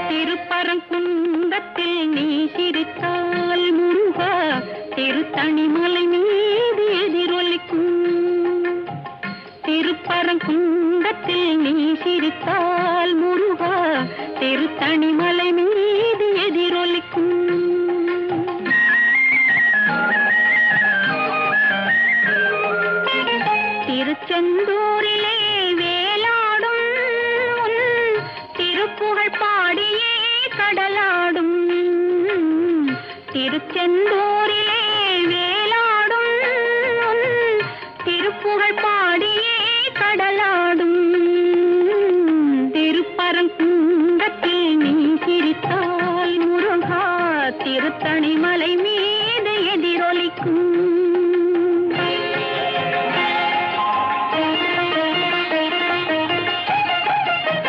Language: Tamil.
திருப்பரங்குன்றத்தில் நீ சிரித்தால் முருகா திருத்தணிமலை மீது எதிரொலிக்கும். திருப்பரங்குன்றத்தில் நீ சிரித்தால் முருகா திருத்தணிமலை மீது எதிரொலிக்கும். திருச்செந்தூரிலே வேலாடும் உன் திருப்புகழ் பாடியே கடலாடும். திருச்செந்தூர்